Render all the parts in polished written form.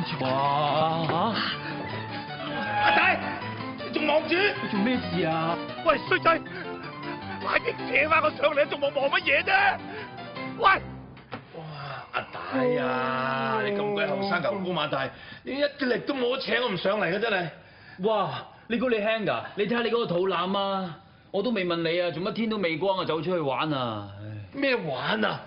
錯啊？阿仔，你仲望住？你做咩事啊？喂，衰仔，快啲扯翻我上嚟，仲望乜嘢啫？喂！哇，阿大啊，你咁鬼後生牛高馬大，你一啲力都冇得扯我唔上嚟嘅真係。哇！你估你輕㗎？你睇下你嗰個肚腩啊！我都未問你啊，做乜天都未光啊，走出去玩啊？咩玩啊？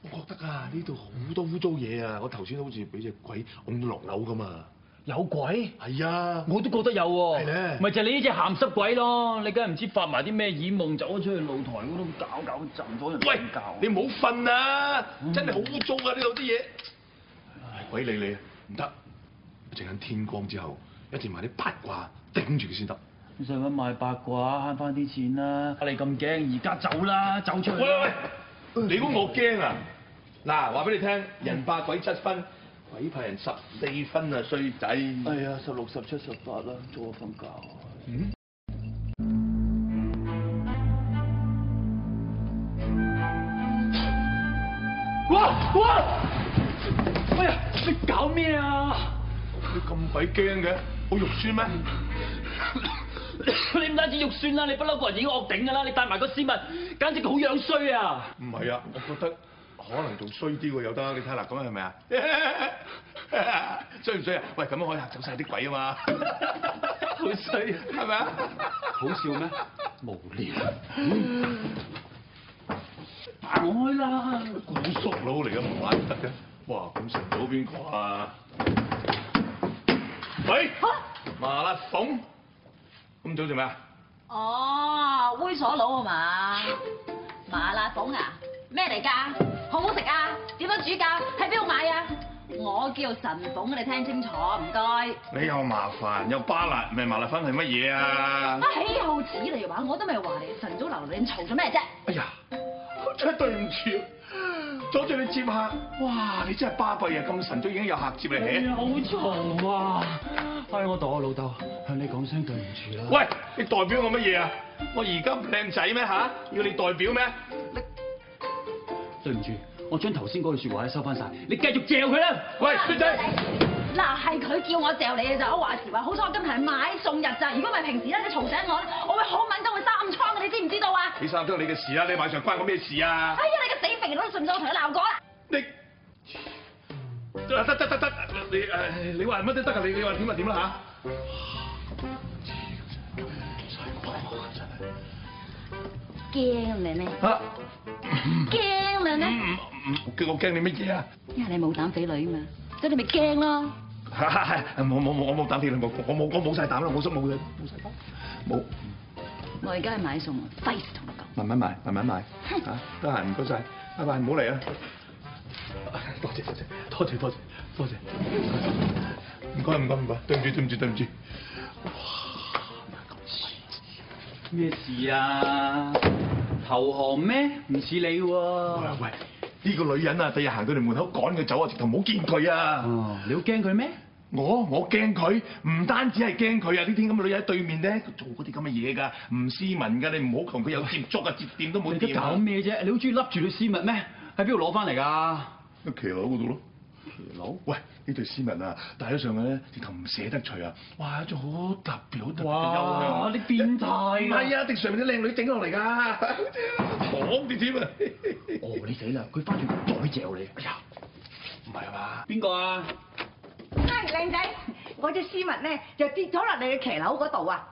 我覺得啊，呢度好多污糟嘢啊！我頭先好似俾隻鬼拱到落樓咁啊！有鬼？係啊，我都覺得有喎。係咧咪就係你呢隻鹹濕鬼咯！你梗係唔知發埋啲咩耳夢，走咗出去露台嗰度搞震咗人喂瞓覺。你唔好瞓啊！真係好污糟啊！呢度啲嘢。唉，鬼理你啊！唔得，一陣間天光之後，一定買啲八卦頂住佢先得。你使乜賣八卦慳翻啲錢啦？你咁驚，而家走啦，走出去。喂，你估我驚啊？嗱，話俾你聽，人怕鬼7分，鬼怕人14分啊，衰仔。哎呀，16、17、18啦，早我瞓覺。嗯？哇！哎呀，你搞咩啊？你咁鬼驚嘅？好肉酸咩？你唔單止肉酸啦，你不嬲個人已經惡頂㗎啦，你帶埋個絲襪，簡直好樣衰啊！唔係啊，我覺得可能仲衰啲喎，有得你睇下嗱，咁樣係咪啊？衰唔衰啊？喂，咁樣可以嚇走晒啲鬼啊嘛！好衰，係咪啊？好笑咩？無聊。行開啦！古叔佬嚟嘅，唔玩得嘅。哇，咁成到邊個啊？喂，麻辣鳳，咁早做咩啊？哦，猥瑣佬啊嘛，麻辣鳳啊，咩嚟㗎？好唔好食啊？點樣煮㗎？喺邊度買啊？我叫神鳳，你聽清楚，唔該。你又麻煩又巴辣，咪麻辣粉係乜嘢啊？豈有此理話！我都未話你晨早流流，你嘈咗咩啫？哎呀，真係對唔住，阻住你接客。哇，你真係巴閉啊！咁晨早已經有客接你起。好嘈啊！唉，我代我老豆向你講聲對唔住啦。喂，你代表我乜嘢啊？我而家唔靚仔咩嚇？要你代表咩？對唔住，我將頭先嗰句説話咧收翻晒，你繼續嚼佢啦。喂，衰仔。嗱，係佢叫我嚼你嘅咋，我話時話，好彩我今日係買餸日咋，如果唔係平時咧，你嘈醒我咧，我會好敏感會生暗瘡嘅，你知唔知道啊？你生都係你嘅事啊！你晚上關我咩事啊？哎呀，你個死肥佬，信唔信我同你鬧過啦？你得，你話乜都得㗎，你話點就點啦嚇。驚你咩？嚇？驚你咩？我驚你乜嘢啊？因為你冇膽匪女啊嘛，所以你咪驚咯。我冇膽飛啦，我冇晒膽啦，冇晒膽，冇。我而家去買餸，費事同你講。慢慢買嚇，得閒唔該晒，拜拜，唔好嚟啊！多謝，唔該，對唔住。咩事啊？投降咩？唔似你喎。喂，呢個女人啊，第日行到嚟門口趕佢走啊，直頭唔好見佢啊！哦，你好驚佢咩？我驚佢，唔單止係驚佢啊！呢啲咁嘅女人喺對面咧，做嗰啲咁嘅嘢㗎，唔斯文㗎，你唔好同佢有接觸啊，接掂都冇你搞咩啫？你好中意笠住對絲襪咩？喺邊度攞翻嚟㗎？喺騎樓嗰度咯。騎樓？喂，呢對絲襪啊，戴咗上去咧，直頭唔捨得除啊！哇，一種好特別嘅哇！你變態！唔係啊，地上面啲靚女整落嚟㗎，講啲添啊！哦，你死啦！佢翻轉再嚼你！哎呀，唔係嘛？邊個啊？唉，靚仔，我隻絲襪咧就跌咗落你嘅騎樓嗰度啊！